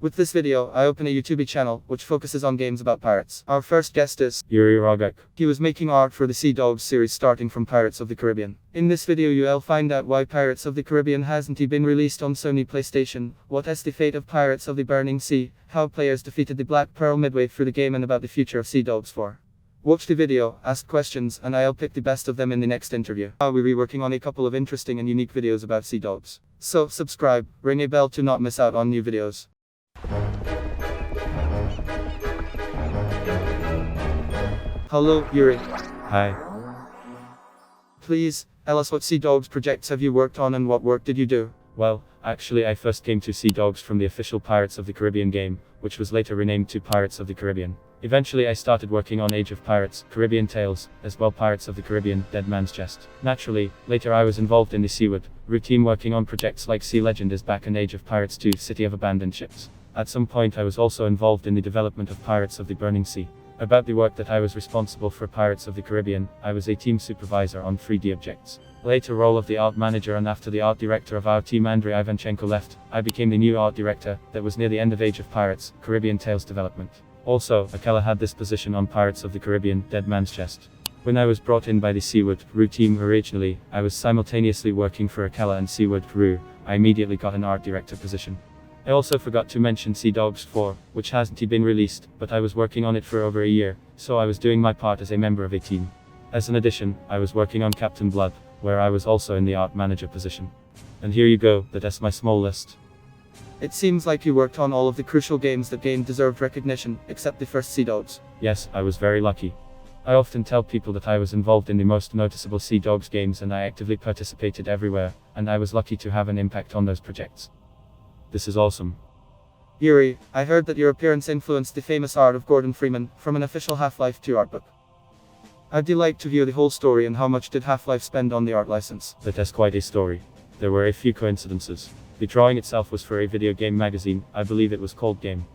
With this video, I open a YouTube channel, which focuses on games about pirates. Our first guest is Yuri Rogach. He was making art for the Sea Dogs series starting from Pirates of the Caribbean. In this video you'll find out why Pirates of the Caribbean hasn't been released on Sony PlayStation, what is the fate of Pirates of the Burning Sea, how players defeated the Black Pearl midway through the game and about the future of Sea Dogs 4. Watch the video, ask questions, and I'll pick the best of them in the next interview. I'll be reworking on a couple of interesting and unique videos about Sea Dogs. So subscribe, ring a bell to not miss out on new videos. Hello, Yuri. Hi. Please, tell us what Sea Dogs projects have you worked on and what work did you do? Well, actually I first came to Sea Dogs from the official Pirates of the Caribbean game, which was later renamed to Pirates of the Caribbean. Eventually I started working on Age of Pirates, Caribbean Tales, as well Pirates of the Caribbean, Dead Man's Chest. Naturally, later I was involved in the Seaward routine working on projects like Sea Legend is Back and Age of Pirates 2, City of Abandoned Ships. At some point I was also involved in the development of Pirates of the Burning Sea. About the work that I was responsible for Pirates of the Caribbean, I was a team supervisor on 3D objects. Later role of the art manager, and after the art director of our team Andrei Ivanchenko left, I became the new art director. That was near the end of Age of Pirates, Caribbean Tales development. Also, Akella had this position on Pirates of the Caribbean, Dead Man's Chest. When I was brought in by the Seaward RU team originally, I was simultaneously working for Akella and Seaward RU. I immediately got an art director position. I also forgot to mention Sea Dogs 4, which hasn't been released, but I was working on it for over a year, so I was doing my part as a member of a team. As an addition, I was working on Captain Blood, where I was also in the art manager position. And here you go, that's my small list. It seems like you worked on all of the crucial games that gained deserved recognition, except the first Sea Dogs. Yes, I was very lucky. I often tell people that I was involved in the most noticeable Sea Dogs games and I actively participated everywhere, and I was lucky to have an impact on those projects. This is awesome. Yuri, I heard that your appearance influenced the famous art of Gordon Freeman, from an official Half-Life 2 art book. I'd like to hear the whole story and how much did Half-Life spend on the art license? That's quite a story. There were a few coincidences. The drawing itself was for a video game magazine, I believe it was called Game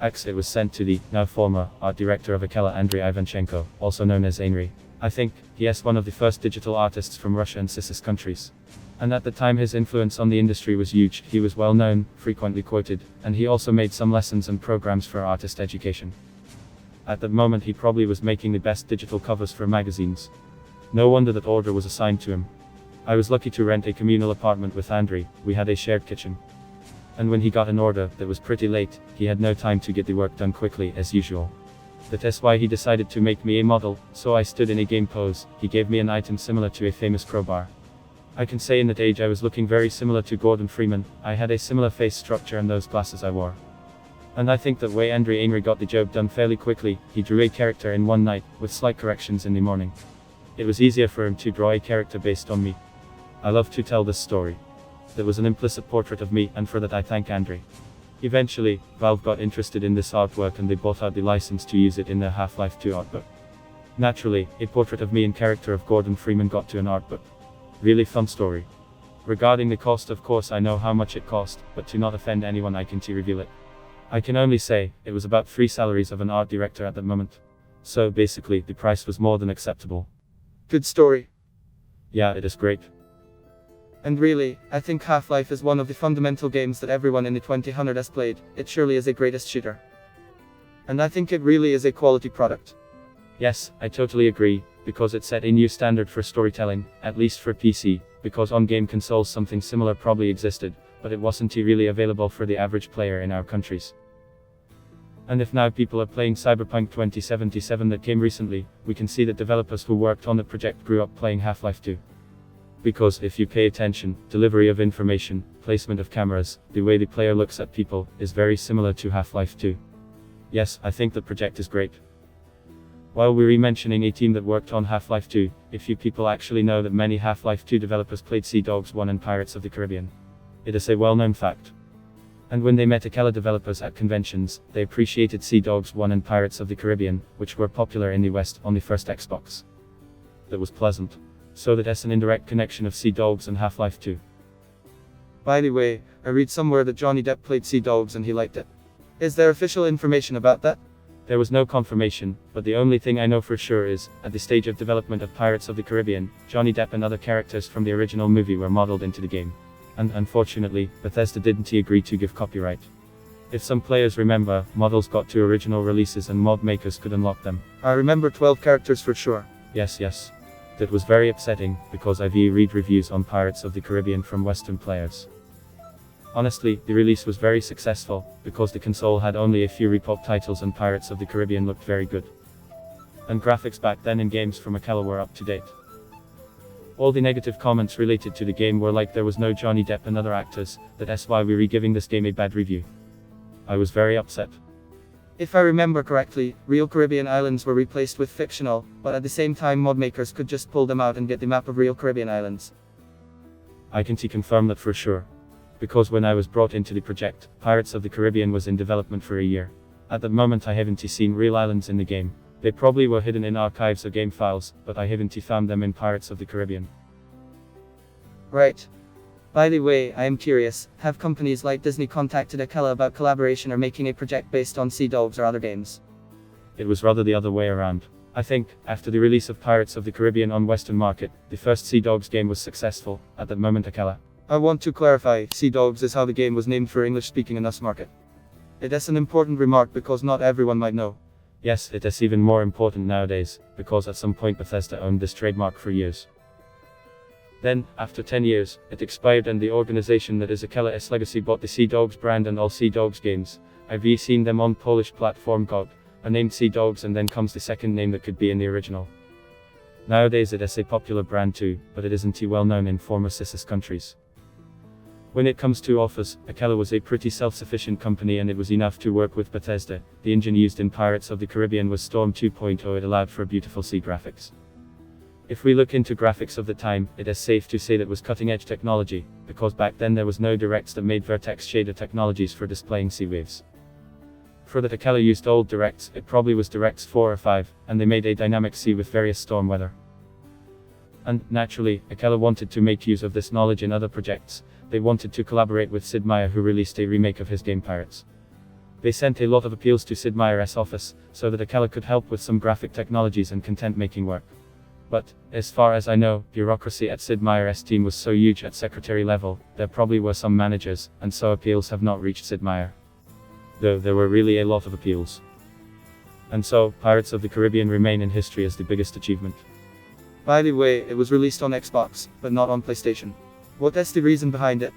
X. It was sent to the, now former, art director of Akella Andrei Ivanchenko, also known as Ainri. I think, he is one of the first digital artists from Russia and CIS countries. And at the time his influence on the industry was huge, he was well known, frequently quoted, and he also made some lessons and programs for artist education. At that moment he probably was making the best digital covers for magazines. No wonder that order was assigned to him. I was lucky to rent a communal apartment with Andrei, we had a shared kitchen. And when he got an order that was pretty late, he had no time to get the work done quickly as usual. That's why he decided to make me a model, so I stood in a game pose. He gave me an item similar to a famous crowbar. I can say in that age I was looking very similar to Gordon Freeman. I had a similar face structure and those glasses I wore. And I think that way Andrei Ainri got the job done fairly quickly. He drew a character in one night, with slight corrections in the morning. It was easier for him to draw a character based on me. I love to tell this story. There was an implicit portrait of me, and for that I thank Andrei. Eventually, Valve got interested in this artwork and they bought out the license to use it in their Half-Life 2 art book. Naturally, a portrait of me in character of Gordon Freeman got to an art book. Really fun story. Regarding the cost, of course I know how much it cost, but to not offend anyone I can't reveal it. I can only say, it was about 3 salaries of an art director at that moment. So basically, the price was more than acceptable. Good story. Yeah, it is great. And really, I think Half-Life is one of the fundamental games that everyone in the 2000 has played. It surely is a greatest shooter. And I think it really is a quality product. Yes, I totally agree, because it set a new standard for storytelling, at least for PC, because on game consoles something similar probably existed, but it wasn't really available for the average player in our countries. And if now people are playing Cyberpunk 2077 that came recently, we can see that developers who worked on the project grew up playing Half-Life 2. Because if you pay attention, delivery of information, placement of cameras, the way the player looks at people, is very similar to Half-Life 2. Yes, I think the project is great. While we're mentioning a team that worked on Half-Life 2, a few people actually know that many Half-Life 2 developers played Sea Dogs 1 and Pirates of the Caribbean. It is a well-known fact. And when they met Akella developers at conventions, they appreciated Sea Dogs 1 and Pirates of the Caribbean, which were popular in the West on the first Xbox. That was pleasant. So that's an indirect connection of Sea Dogs and Half-Life 2. By the way, I read somewhere that Johnny Depp played Sea Dogs and he liked it. Is there official information about that? There was no confirmation, but the only thing I know for sure is, at the stage of development of Pirates of the Caribbean, Johnny Depp and other characters from the original movie were modeled into the game. And unfortunately, Bethesda didn't agree to give copyright. If some players remember, models got to original releases and mod makers could unlock them. I remember 12 characters for sure. Yes. That was very upsetting, because I've read reviews on Pirates of the Caribbean from Western players. Honestly, the release was very successful, because the console had only a few repop titles and Pirates of the Caribbean looked very good. And graphics back then in games from Akella were up to date. All the negative comments related to the game were like there was no Johnny Depp and other actors, that's why we're giving this game a bad review. I was very upset. If I remember correctly, real Caribbean islands were replaced with fictional, but at the same time mod makers could just pull them out and get the map of real Caribbean islands. I can confirm that for sure. Because when I was brought into the project, Pirates of the Caribbean was in development for a year. At the moment I haven't seen real islands in the game. They probably were hidden in archives or game files, but I haven't found them in Pirates of the Caribbean. Right. By the way, I am curious, have companies like Disney contacted Akella about collaboration or making a project based on Sea Dogs or other games? It was rather the other way around. I think, after the release of Pirates of the Caribbean on Western market, the first Sea Dogs game was successful, at that moment Akella. I want to clarify, Sea Dogs is how the game was named for English-speaking in US market. It is an important remark because not everyone might know. Yes, it is even more important nowadays, because at some point Bethesda owned this trademark for years. Then, after 10 years, it expired and the organization that is Akella's legacy bought the Sea Dogs brand and all Sea Dogs games. I've seen them on Polish platform GOG, are named Sea Dogs and then comes the second name that could be in the original. Nowadays it is a popular brand too, but it isn't well known in former CIS countries. When it comes to offers, Akella was a pretty self-sufficient company and it was enough to work with Bethesda. The engine used in Pirates of the Caribbean was Storm 2.0. It allowed for beautiful sea graphics. If we look into graphics of the time, it is safe to say that was cutting-edge technology, because back then there was no directs that made vertex shader technologies for displaying sea waves. For that Akella used old directs, it probably was directs 4 or 5, and they made a dynamic sea with various storm weather. And, naturally, Akella wanted to make use of this knowledge in other projects. They wanted to collaborate with Sid Meier, who released a remake of his game Pirates. They sent a lot of appeals to Sid Meier's office, so that Akella could help with some graphic technologies and content-making work. But, as far as I know, bureaucracy at Sid Meier's team was so huge at secretary level, there probably were some managers, and so appeals have not reached Sid Meier. Though there were really a lot of appeals. And so, Pirates of the Caribbean remain in history as the biggest achievement. By the way, it was released on Xbox, but not on PlayStation. What is the reason behind it?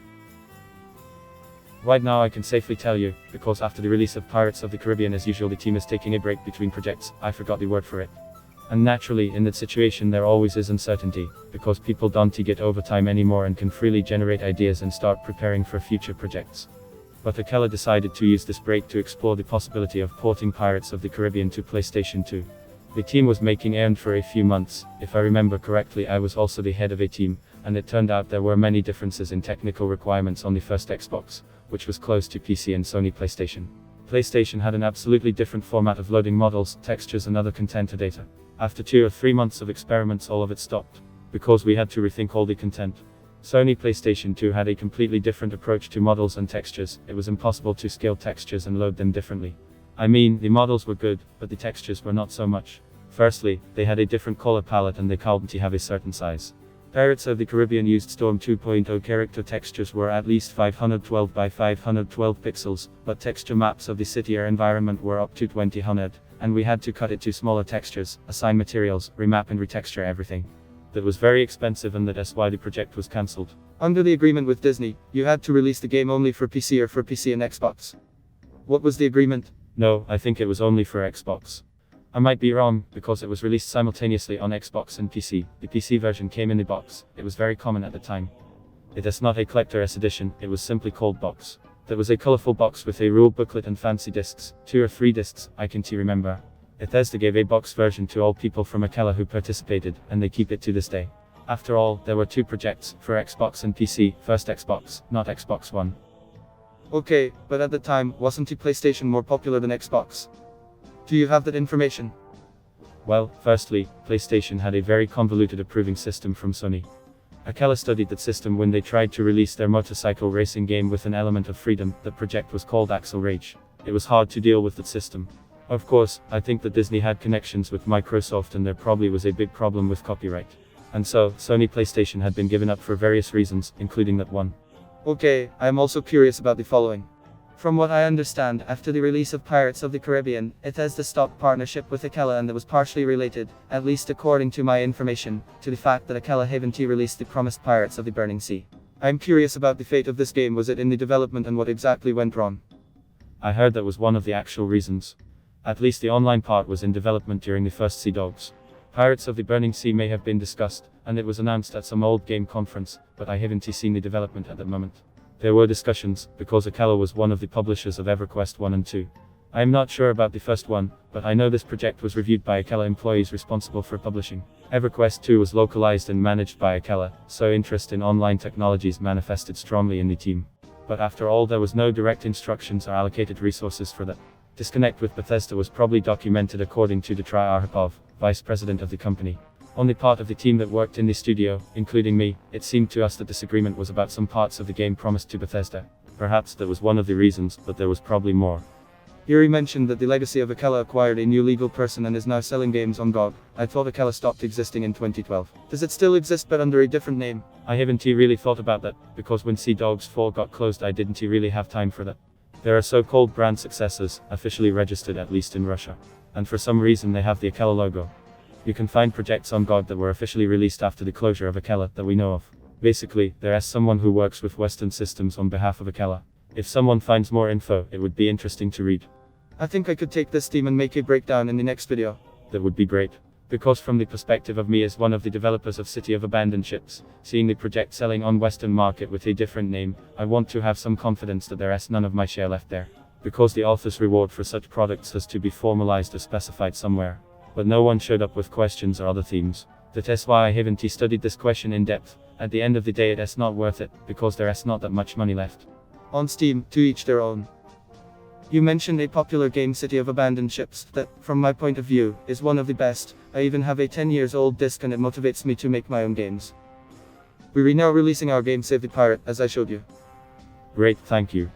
Right now I can safely tell you, because after the release of Pirates of the Caribbean as usual the team is taking a break between projects, I forgot the word for it. And naturally, in that situation there always is uncertainty, because people don't get overtime anymore and can freely generate ideas and start preparing for future projects. But Akella decided to use this break to explore the possibility of porting Pirates of the Caribbean to PlayStation 2. The team was making errand for a few months. If I remember correctly, I was also the head of a team, and it turned out there were many differences in technical requirements on the first Xbox, which was close to PC and Sony PlayStation. PlayStation had an absolutely different format of loading models, textures and other content to data. After 2 or 3 months of experiments all of it stopped, because we had to rethink all the content. Sony PlayStation 2 had a completely different approach to models and textures. It was impossible to scale textures and load them differently. I mean, the models were good, but the textures were not so much. Firstly, they had a different color palette and they couldn't have a certain size. Pirates of the Caribbean used Storm 2.0 character textures were at least 512 by 512 pixels, but texture maps of the city or environment were up to 2000, and we had to cut it to smaller textures, assign materials, remap and retexture everything. That was very expensive and that's why the project was cancelled. Under the agreement with Disney, you had to release the game only for PC or for PC and Xbox. What was the agreement? No, I think it was only for Xbox. I might be wrong, because it was released simultaneously on Xbox and PC. The PC version came in the box. It was very common at the time. It is not a collector's edition, it was simply called box. There was a colorful box with a rule booklet and fancy discs, 2 or 3 discs, I can remember. Bethesda gave a box version to all people from Akella who participated, and they keep it to this day. After all, there were 2 projects, for Xbox and PC, first Xbox, not Xbox One. Okay, but at the time, wasn't the PlayStation more popular than Xbox? Do you have that information? Well, firstly, PlayStation had a very convoluted approving system from Sony. Akella studied that system when they tried to release their motorcycle racing game with an element of freedom. That project was called Axel Rage. It was hard to deal with that system. Of course, I think that Disney had connections with Microsoft and there probably was a big problem with copyright. And so, Sony PlayStation had been given up for various reasons, including that one. Okay, I am also curious about the following. From what I understand, after the release of Pirates of the Caribbean, Bethesda stopped partnership with Akella, and that was partially related, at least according to my information, to the fact that Akella haven't released the promised Pirates of the Burning Sea. I'm curious about the fate of this game. Was it in the development, and what exactly went wrong? I heard that was one of the actual reasons. At least the online part was in development during the first Sea Dogs. Pirates of the Burning Sea may have been discussed, and it was announced at some old game conference, but I haven't seen the development at the moment. There were discussions, because Akella was one of the publishers of EverQuest 1 and 2. I am not sure about the first one, but I know this project was reviewed by Akella employees responsible for publishing. EverQuest 2 was localized and managed by Akella, so interest in online technologies manifested strongly in the team. But after all, there was no direct instructions or allocated resources for that. Disconnect with Bethesda was probably documented according to Dmitry Arhipov, vice president of the company. On the part of the team that worked in the studio, including me, it seemed to us that disagreement was about some parts of the game promised to Bethesda. Perhaps that was one of the reasons, but there was probably more. Yuri mentioned that the legacy of Akella acquired a new legal person and is now selling games on GOG. I thought Akella stopped existing in 2012. Does it still exist but under a different name? I haven't really thought about that, because when Sea Dogs 4 got closed I didn't really have time for that. There are so-called brand successors, officially registered at least in Russia. And for some reason they have the Akella logo. You can find projects on GOG that were officially released after the closure of Akella that we know of. Basically, there is someone who works with Western systems on behalf of Akella. If someone finds more info, it would be interesting to read. I think I could take this theme and make a breakdown in the next video. That would be great. Because from the perspective of me as one of the developers of City of Abandoned Ships, seeing the project selling on Western market with a different name, I want to have some confidence that there is none of my share left there. Because the author's reward for such products has to be formalized or specified somewhere. But no one showed up with questions or other themes. That is why I haven't studied this question in depth. At the end of the day it is not worth it, because there is not that much money left. On Steam, to each their own. You mentioned a popular game, City of Abandoned Ships, that, from my point of view, is one of the best. I even have a 10-year-old disc and it motivates me to make my own games. We're now releasing our game Save the Pirate, as I showed you. Great, thank you.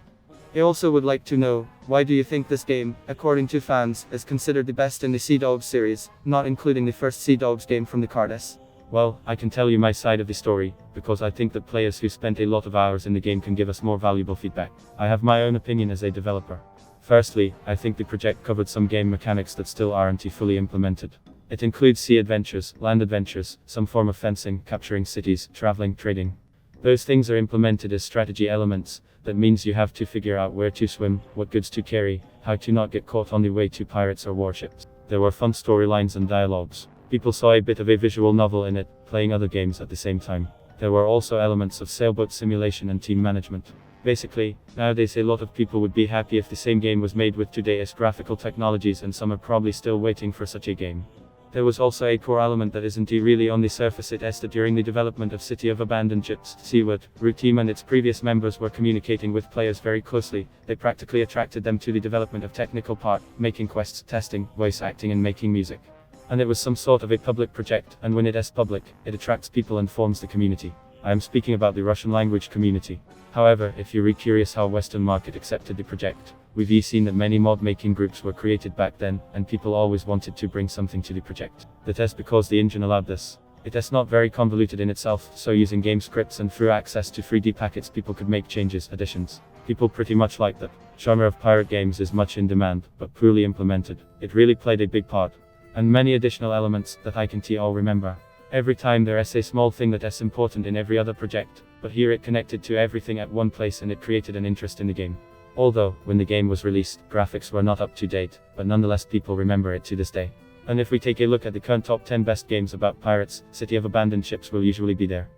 I also would like to know, why do you think this game, according to fans, is considered the best in the Sea Dogs series, not including the first Sea Dogs game from the Cardes? Well, I can tell you my side of the story, because I think that players who spent a lot of hours in the game can give us more valuable feedback. I have my own opinion as a developer. Firstly, I think the project covered some game mechanics that still aren't fully implemented. It includes sea adventures, land adventures, some form of fencing, capturing cities, traveling, trading. Those things are implemented as strategy elements. That means you have to figure out where to swim, what goods to carry, how to not get caught on the way to pirates or warships. There were fun storylines and dialogues. People saw a bit of a visual novel in it, playing other games at the same time. There were also elements of sailboat simulation and team management. Basically, nowadays a lot of people would be happy if the same game was made with today's graphical technologies, and some are probably still waiting for such a game. There was also a core element that isn't really on the surface. It is that during the development of City of Abandoned Ships, Seaward, Root Team and its previous members were communicating with players very closely. They practically attracted them to the development of technical part, making quests, testing, voice acting and making music. And it was some sort of a public project, and when it is public, it attracts people and forms the community. I am speaking about the Russian language community. However, if you're curious how Western market accepted the project, we've seen that many mod making groups were created back then, and people always wanted to bring something to the project. That is because the engine allowed this. It is not very convoluted in itself, so using game scripts and through access to 3D packets people could make changes, additions. People pretty much like that. Genre of pirate games is much in demand, but poorly implemented. It really played a big part. And many additional elements that I can all remember. Every time there is a small thing that is important in every other project, but here it connected to everything at one place and it created an interest in the game. Although, when the game was released, graphics were not up to date, but nonetheless people remember it to this day. And if we take a look at the current top 10 best games about pirates, City of Abandoned Ships will usually be there.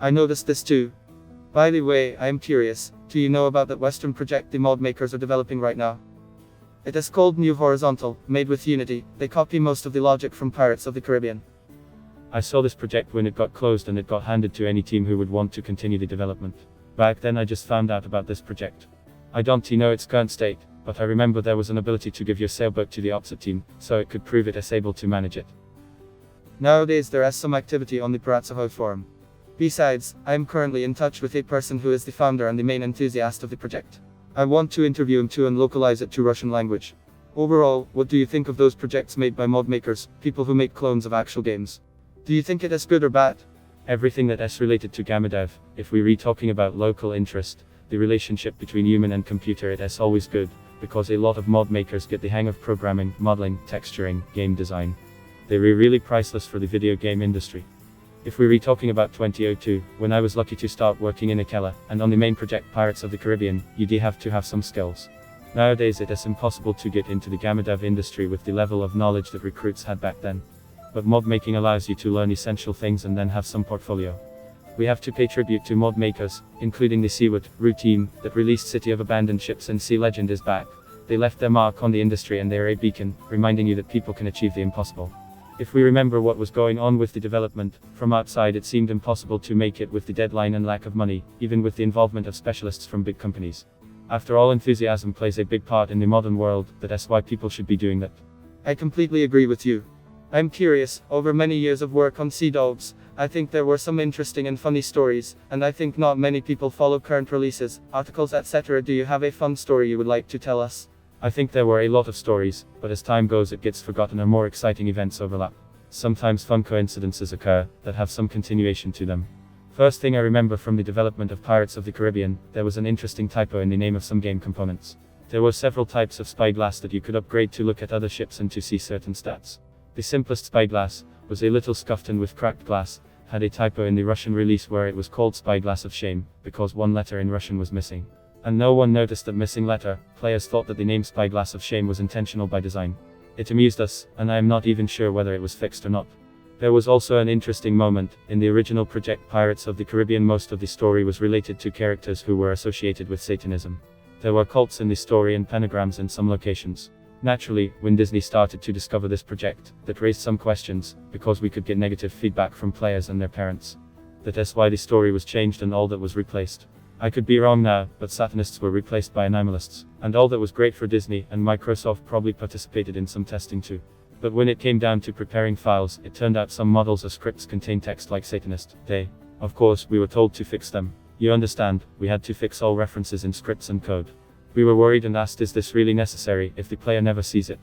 I noticed this too. By the way, I am curious, do you know about that Western project the mod makers are developing right now? It is called New Horizontal, made with Unity. They copy most of the logic from Pirates of the Caribbean. I saw this project when it got closed and it got handed to any team who would want to continue the development. Back then I just found out about this project. I don't know its current state, but I remember there was an ability to give your sailboat to the opposite team, so it could prove it is able to manage it. Nowadays there is some activity on the Piratsaho forum. Besides, I am currently in touch with a person who is the founder and the main enthusiast of the project. I want to interview him too and localize it to Russian language. Overall, what do you think of those projects made by mod makers, people who make clones of actual games? Do you think it is good or bad? Everything that is related to Gamadev, if we re talking about local interest, the relationship between human and computer it is always good, because a lot of mod makers get the hang of programming, modeling, texturing, game design. They're really priceless for the video game industry. If we were talking about 2002, when I was lucky to start working in Akella, and on the main project Pirates of the Caribbean, you'd have to have some skills. Nowadays it is impossible to get into the game dev industry with the level of knowledge that recruits had back then. But mod making allows you to learn essential things and then have some portfolio. We have to pay tribute to mod makers, including the Seaward team, that released City of Abandoned Ships and Sea Legend is back. They left their mark on the industry and they're a beacon, reminding you that people can achieve the impossible. If we remember what was going on with the development, from outside it seemed impossible to make it with the deadline and lack of money, even with the involvement of specialists from big companies. After all, enthusiasm plays a big part in the modern world, that's why people should be doing that. I completely agree with you. I'm curious, over many years of work on Sea Dogs, I think there were some interesting and funny stories, and I think not many people follow current releases, articles, etc. Do you have a fun story you would like to tell us? I think there were a lot of stories, but as time goes it gets forgotten and more exciting events overlap. Sometimes fun coincidences occur, that have some continuation to them. First thing I remember from the development of Pirates of the Caribbean, there was an interesting typo in the name of some game components. There were several types of spyglass that you could upgrade to look at other ships and to see certain stats. The simplest spyglass was a little scuffed and with cracked glass, had a typo in the Russian release where it was called Spyglass of Shame, because one letter in Russian was missing. And no one noticed that missing letter. Players thought that the name Spyglass of Shame was intentional by design. It amused us, and I am not even sure whether it was fixed or not. There was also an interesting moment. In the original project Pirates of the Caribbean, most of the story was related to characters who were associated with Satanism. There were cults in the story and pentagrams in some locations. Naturally, when Disney started to discover this project, that raised some questions, because we could get negative feedback from players and their parents. That is why the story was changed and all that was replaced. I could be wrong now, but Satanists were replaced by Animalists, and all that was great for Disney, and Microsoft probably participated in some testing too. But when it came down to preparing files, it turned out some models or scripts contained text like Satanist. Of course, we were told to fix them. You understand, we had to fix all references in scripts and code. We were worried and asked, is this really necessary if the player never sees it?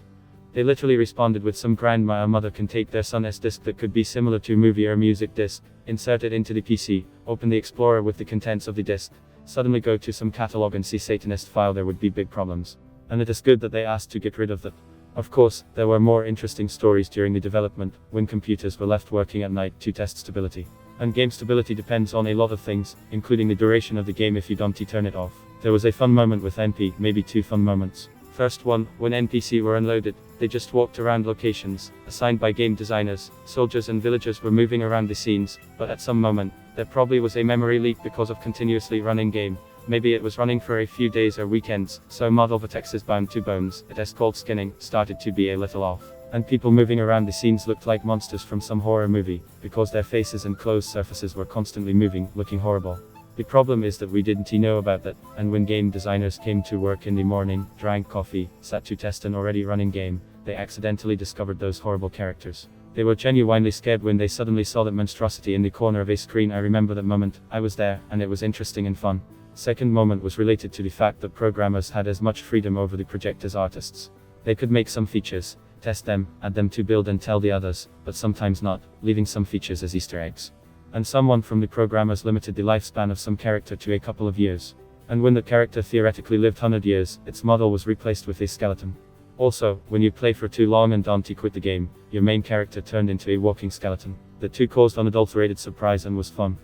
They literally responded with some grandma or mother can take their son's disc that could be similar to movie or music disc, insert it into the PC, open the Explorer with the contents of the disc, suddenly go to some catalog and see Satanist file. There would be big problems. And it is good that they asked to get rid of that. Of course, there were more interesting stories during the development, when computers were left working at night to test stability. And game stability depends on a lot of things, including the duration of the game if you don't turn it off. There was a fun moment with NP, maybe two fun moments. First one, when NPC were unloaded, they just walked around locations, assigned by game designers. Soldiers and villagers were moving around the scenes, but at some moment, there probably was a memory leak because of continuously running game. Maybe it was running for a few days or weekends, so model vertexes bound to bones, it is called skinning, started to be a little off. And people moving around the scenes looked like monsters from some horror movie, because their faces and closed surfaces were constantly moving, looking horrible. The problem is that we didn't know about that, and when game designers came to work in the morning, drank coffee, sat to test an already running game, they accidentally discovered those horrible characters. They were genuinely scared when they suddenly saw that monstrosity in the corner of a screen. I remember that moment. I was there, and it was interesting and fun. Second moment was related to the fact that programmers had as much freedom over the project as artists. They could make some features, test them, add them to build and tell the others, but sometimes not, leaving some features as Easter eggs. And someone from the programmers limited the lifespan of some character to a couple of years. And when the character theoretically lived 100 years, its model was replaced with a skeleton. Also, when you play for too long and don't quit the game, your main character turned into a walking skeleton. The two caused unadulterated surprise and was fun.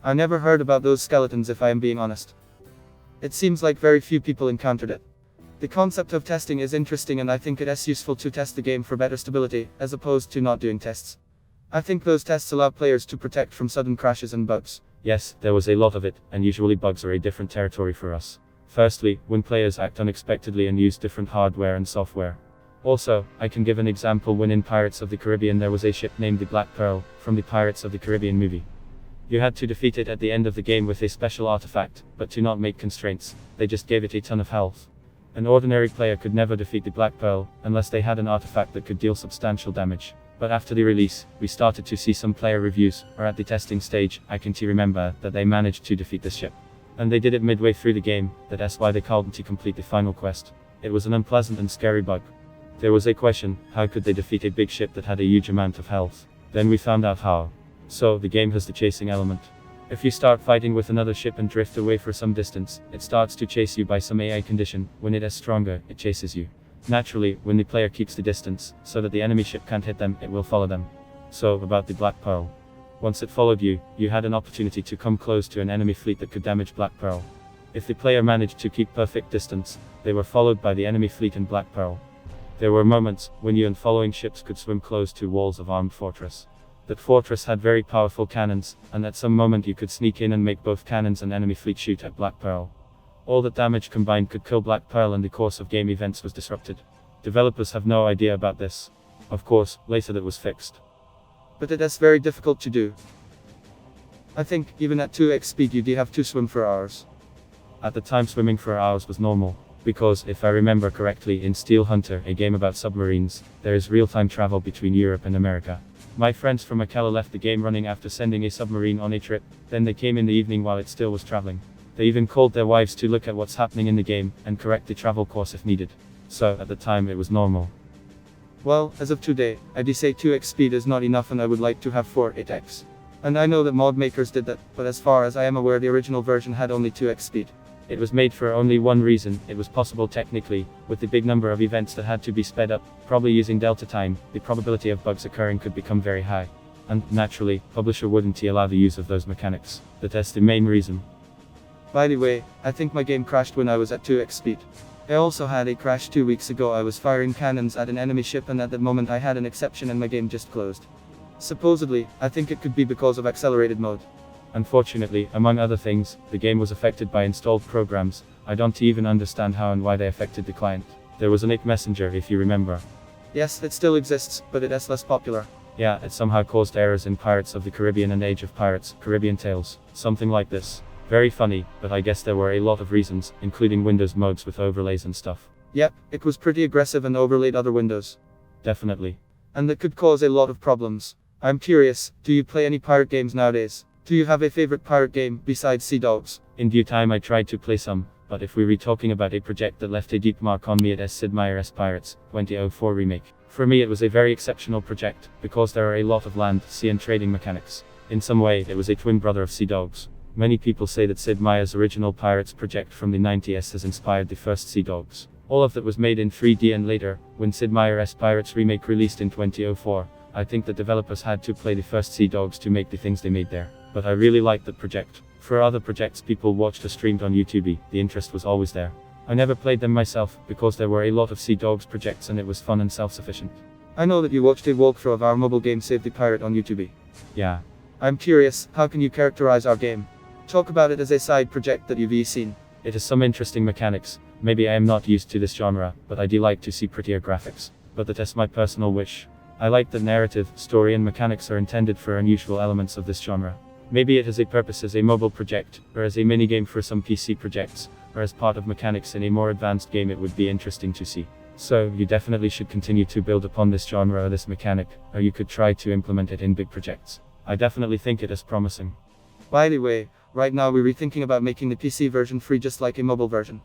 I never heard about those skeletons if I am being honest. It seems like very few people encountered it. The concept of testing is interesting and I think it is useful to test the game for better stability, as opposed to not doing tests. I think those tests allow players to protect from sudden crashes and bugs. Yes, there was a lot of it, and usually bugs are a different territory for us. Firstly, when players act unexpectedly and use different hardware and software. Also, I can give an example when in Pirates of the Caribbean there was a ship named the Black Pearl, from the Pirates of the Caribbean movie. You had to defeat it at the end of the game with a special artifact, but to not make constraints, they just gave it a ton of health. An ordinary player could never defeat the Black Pearl, unless they had an artifact that could deal substantial damage. But after the release, we started to see some player reviews, or at the testing stage, I can remember that they managed to defeat this ship. And they did it midway through the game, that's why they couldn't complete the final quest. It was an unpleasant and scary bug. There was a question, how could they defeat a big ship that had a huge amount of health? Then we found out how. So, the game has the chasing element. If you start fighting with another ship and drift away for some distance, it starts to chase you by some AI condition. When it is stronger, it chases you. Naturally, when the player keeps the distance, so that the enemy ship can't hit them, it will follow them. So, about the Black Pearl. Once it followed you, you had an opportunity to come close to an enemy fleet that could damage Black Pearl. If the player managed to keep perfect distance, they were followed by the enemy fleet in Black Pearl. There were moments when you and following ships could swim close to walls of armed fortress. That fortress had very powerful cannons, and at some moment you could sneak in and make both cannons and enemy fleet shoot at Black Pearl. All that damage combined could kill Black Pearl, and the course of game events was disrupted. Developers have no idea about this. Of course, later that was fixed. But it is very difficult to do. I think, even at 2x speed you do have to swim for hours. At the time swimming for hours was normal, because, if I remember correctly, in Steel Hunter, a game about submarines, there is real-time travel between Europe and America. My friends from Akella left the game running after sending a submarine on a trip, then they came in the evening while it still was traveling. They even called their wives to look at what's happening in the game, and correct the travel course if needed. So, at the time it was normal. Well, as of today, I'd say 2x speed is not enough and I would like to have 8x. And I know that mod makers did that, but as far as I am aware the original version had only 2x speed. It was made for only one reason: it was possible technically. With the big number of events that had to be sped up, probably using delta time, the probability of bugs occurring could become very high. And, naturally, publisher wouldn't allow the use of those mechanics. That's the main reason. By the way, I think my game crashed when I was at 2x speed. I also had a crash 2 weeks ago. I was firing cannons at an enemy ship and at that moment I had an exception and my game just closed. Supposedly, I think it could be because of accelerated mode. Unfortunately, among other things, the game was affected by installed programs. I don't even understand how and why they affected the client. There was an IC messenger, if you remember. Yes, it still exists, but it is less popular. Yeah, it somehow caused errors in Pirates of the Caribbean and Age of Pirates, Caribbean Tales, something like this. Very funny, but I guess there were a lot of reasons, including Windows modes with overlays and stuff. Yep, it was pretty aggressive and overlaid other windows. Definitely. And that could cause a lot of problems. I'm curious, do you play any pirate games nowadays? Do you have a favorite pirate game, besides Sea Dogs? In due time I tried to play some, but if we were talking about a project that left a deep mark on me, it is Sid Meier's Pirates 2004 remake. For me it was a very exceptional project, because there are a lot of land, sea and trading mechanics. In some way, it was a twin brother of Sea Dogs. Many people say that Sid Meier's original Pirates project from the 90s has inspired the first Sea Dogs. All of that was made in 3D, and later, when Sid Meier's Pirates remake released in 2004, I think the developers had to play the first Sea Dogs to make the things they made there. But I really liked that project. For other projects people watched or streamed on YouTube, the interest was always there. I never played them myself, because there were a lot of Sea Dogs projects and it was fun and self-sufficient. I know that you watched a walkthrough of our mobile game Save the Pirate on YouTube. Yeah. I'm curious, how can you characterize our game? Talk about it as a side project that you've seen. It has some interesting mechanics. Maybe I am not used to this genre, but I do like to see prettier graphics. But that is my personal wish. I like that narrative, story and mechanics are intended for unusual elements of this genre. Maybe it has a purpose as a mobile project, or as a minigame for some PC projects, or as part of mechanics in a more advanced game. It would be interesting to see. So, you definitely should continue to build upon this genre or this mechanic, or you could try to implement it in big projects. I definitely think it is promising. By the way, right now we're rethinking about making the PC version free just like a mobile version.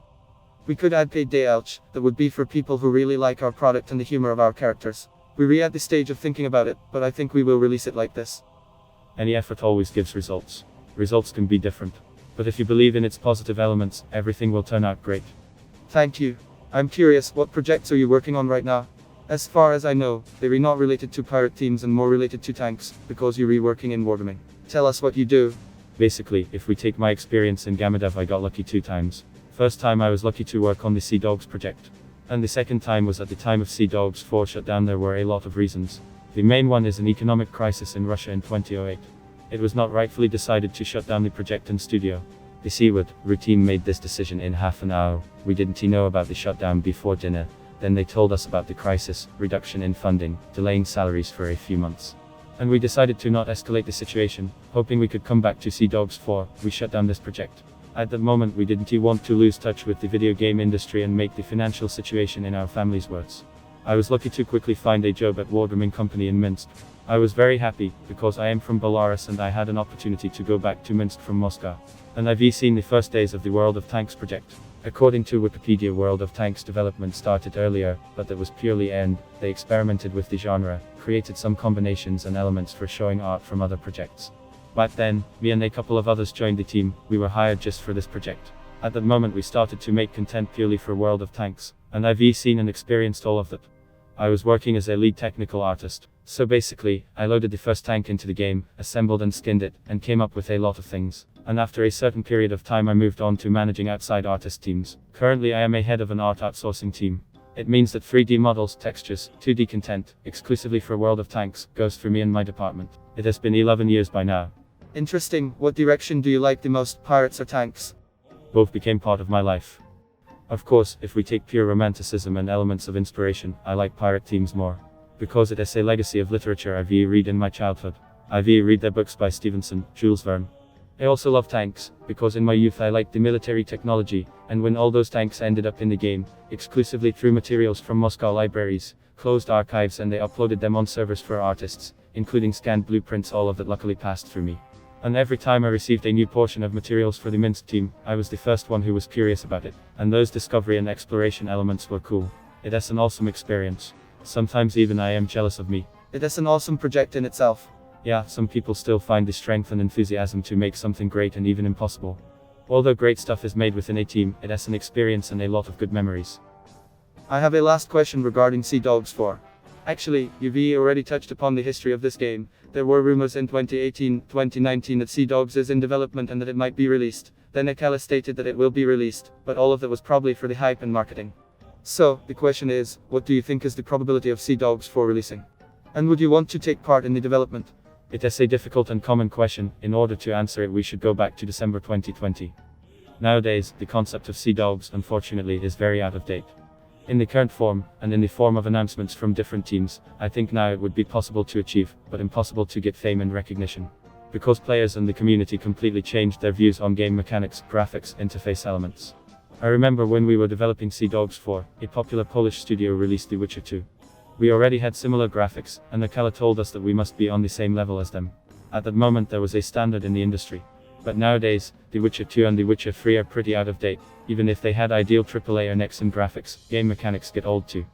We could add paid DLC, that would be for people who really like our product and the humor of our characters. We're at the stage of thinking about it, but I think we will release it like this. Any effort always gives results. Results can be different. But if you believe in its positive elements, everything will turn out great. Thank you. I'm curious, what projects are you working on right now? As far as I know, they're not related to pirate themes and more related to tanks, because you're working in wargaming. Tell us what you do. Basically, if we take my experience in Gamma Dev, I got lucky 2 times. First time I was lucky to work on the Sea Dogs project. And the second time was at the time of Sea Dogs 4 shutdown. There were a lot of reasons. The main one is an economic crisis in Russia in 2008. It was not rightfully decided to shut down the project and studio. The Seaward routine made this decision in half an hour. We didn't know about the shutdown before dinner. Then they told us about the crisis, reduction in funding, delaying salaries for a few months. And we decided to not escalate the situation, hoping we could come back to Sea Dogs 4, we shut down this project. At that moment we didn't want to lose touch with the video game industry and make the financial situation in our families worse. I was lucky to quickly find a job at Wargaming company in Minsk. I was very happy, because I am from Belarus and I had an opportunity to go back to Minsk from Moscow. And I've seen the first days of the World of Tanks project. According to Wikipedia, World of Tanks development started earlier, but that was purely end. They experimented with the genre, created some combinations and elements for showing art from other projects. Back then, me and a couple of others joined the team. We were hired just for this project. At that moment we started to make content purely for World of Tanks, and I've seen and experienced all of that. I was working as a lead technical artist. So basically, I loaded the first tank into the game, assembled and skinned it, and came up with a lot of things. And after a certain period of time I moved on to managing outside artist teams. Currently I am a head of an art outsourcing team. It means that 3D models, textures, 2D content, exclusively for World of Tanks, goes through me and my department. It has been 11 years by now. Interesting. What direction do you like the most, pirates or tanks? Both became part of my life. Of course, if we take pure romanticism and elements of inspiration, I like pirate themes more. Because it is a legacy of literature I've read in my childhood. I've read their books by Stevenson, Jules Verne. I also love tanks, because in my youth I liked the military technology, and when all those tanks ended up in the game, exclusively through materials from Moscow libraries, closed archives, and they uploaded them on servers for artists, including scanned blueprints, all of that luckily passed through me. And every time I received a new portion of materials for the Minsk team, I was the first one who was curious about it, and those discovery and exploration elements were cool. It is an awesome experience. Sometimes even I am jealous of me. It is an awesome project in itself. Yeah, some people still find the strength and enthusiasm to make something great and even impossible. Although great stuff is made within a team, it is an experience and a lot of good memories. I have a last question regarding Sea Dogs 4. Actually, you've already touched upon the history of this game. There were rumors in 2018-2019 that Sea Dogs is in development and that it might be released. Then Akella stated that it will be released, but all of that was probably for the hype and marketing. So, the question is, what do you think is the probability of Sea Dogs 4 releasing? And would you want to take part in the development? It is a difficult and common question. In order to answer it we should go back to December 2020. Nowadays, the concept of Sea Dogs, unfortunately, is very out of date. In the current form, and in the form of announcements from different teams, I think now it would be possible to achieve, but impossible to get fame and recognition. Because players and the community completely changed their views on game mechanics, graphics, interface elements. I remember when we were developing Sea Dogs 4, a popular Polish studio released The Witcher 2. We already had similar graphics, and Akella told us that we must be on the same level as them. At that moment there was a standard in the industry. But nowadays, The Witcher 2 and The Witcher 3 are pretty out of date. Even if they had ideal AAA or next-gen graphics, game mechanics get old too.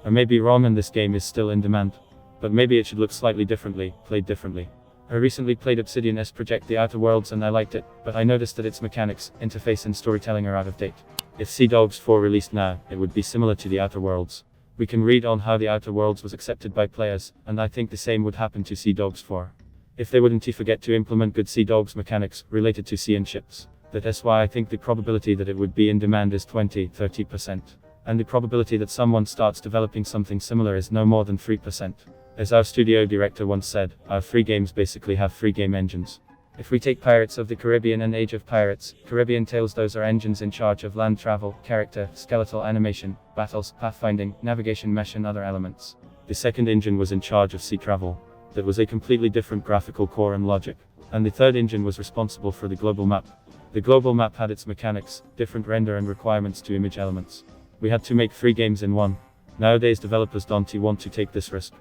I may be wrong and this game is still in demand. But maybe it should look slightly differently, played differently. I recently played Obsidian's project The Outer Worlds and I liked it, but I noticed that its mechanics, interface and storytelling are out of date. If Sea Dogs 4 released now, it would be similar to The Outer Worlds. We can read on how The Outer Worlds was accepted by players, and I think the same would happen to Sea Dogs 4. If they wouldn't forget to implement good Sea Dogs mechanics, related to sea and ships. That is why I think the probability that it would be in demand is 20–30%. And the probability that someone starts developing something similar is no more than 3%. As our studio director once said, our free games basically have free game engines. If we take Pirates of the Caribbean and Age of Pirates, Caribbean Tales, those are engines in charge of land travel, character, skeletal animation, battles, pathfinding, navigation mesh and other elements. The second engine was in charge of sea travel. That was a completely different graphical core and logic. And the third engine was responsible for the global map. The global map had its mechanics, different render and requirements to image elements. We had to make 3 games in one. Nowadays developers don't want to take this risk.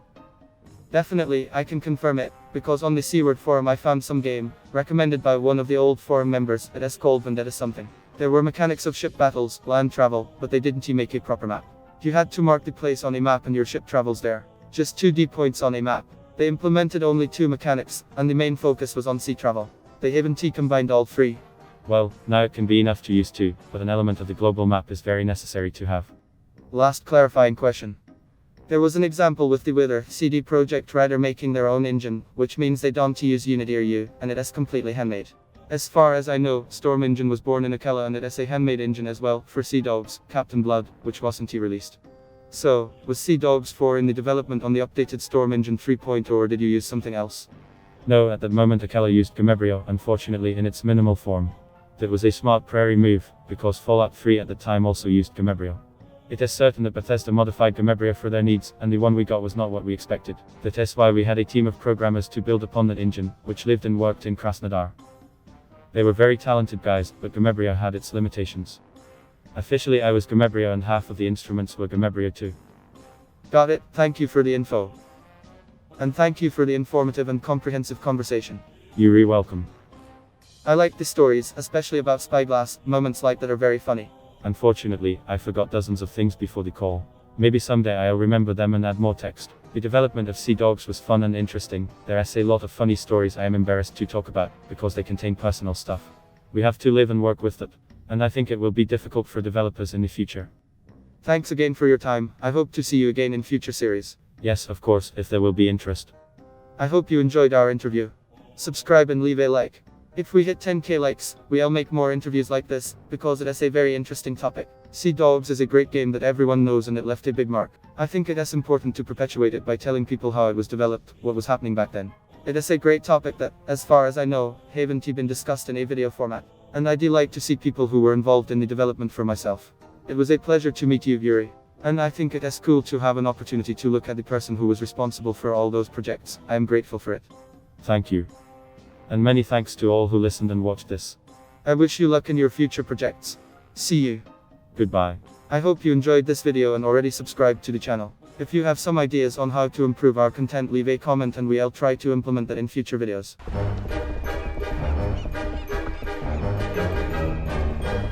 Definitely, I can confirm it, because on the Seaward forum I found some game, recommended by one of the old forum members, it is called Vendetta something. There were mechanics of ship battles, land travel, but they didn't make a proper map. You had to mark the place on a map and your ship travels there. Just 2D points on a map. They implemented only 2 mechanics, and the main focus was on sea travel. They haven't combined all 3. Well, now it can be enough to use 2, but an element of the global map is very necessary to have. Last clarifying question. There was an example with the Wither CD Projekt Red making their own engine, which means they don't use Unity or U, and it is completely handmade. As far as I know, Storm Engine was born in Akella and it is a handmade engine as well, for Sea Dogs, Captain Blood, which wasn't released. So, was Sea Dogs 4 in the development on the updated Storm Engine 3.0 or did you use something else? No, at that moment Akella used Gamebrio, unfortunately in its minimal form. That was a smart prairie move, because Fallout 3 at the time also used Gamebrio. It is certain that Bethesda modified Gamebrio for their needs, and the one we got was not what we expected. That is why we had a team of programmers to build upon that engine, which lived and worked in Krasnodar. They were very talented guys, but Gamebrio had its limitations. Officially I was Gamebrio and half of the instruments were Gamebrio too. Got it, thank you for the info. And thank you for the informative and comprehensive conversation. Yuri, welcome. I like the stories, especially about Spyglass, moments like that are very funny. Unfortunately, I forgot dozens of things before the call. Maybe someday I'll remember them and add more text. The development of Sea Dogs was fun and interesting. There are a lot of funny stories I am embarrassed to talk about, because they contain personal stuff. We have to live and work with it, and I think it will be difficult for developers in the future. Thanks again for your time. I hope to see you again in future series. Yes, of course, if there will be interest. I hope you enjoyed our interview. Subscribe and leave a like. If we hit 10k likes, we'll make more interviews like this, because it is a very interesting topic. Sea Dogs is a great game that everyone knows and it left a big mark. I think it is important to perpetuate it by telling people how it was developed, what was happening back then. It is a great topic that, as far as I know, haven't been discussed in a video format. And I do like to see people who were involved in the development for myself. It was a pleasure to meet you, Yuri. And I think it is cool to have an opportunity to look at the person who was responsible for all those projects. I am grateful for it. Thank you. And many thanks to all who listened and watched this. I wish you luck in your future projects. See you. Goodbye. I hope you enjoyed this video and already subscribed to the channel. If you have some ideas on how to improve our content, leave a comment and we'll try to implement that in future videos.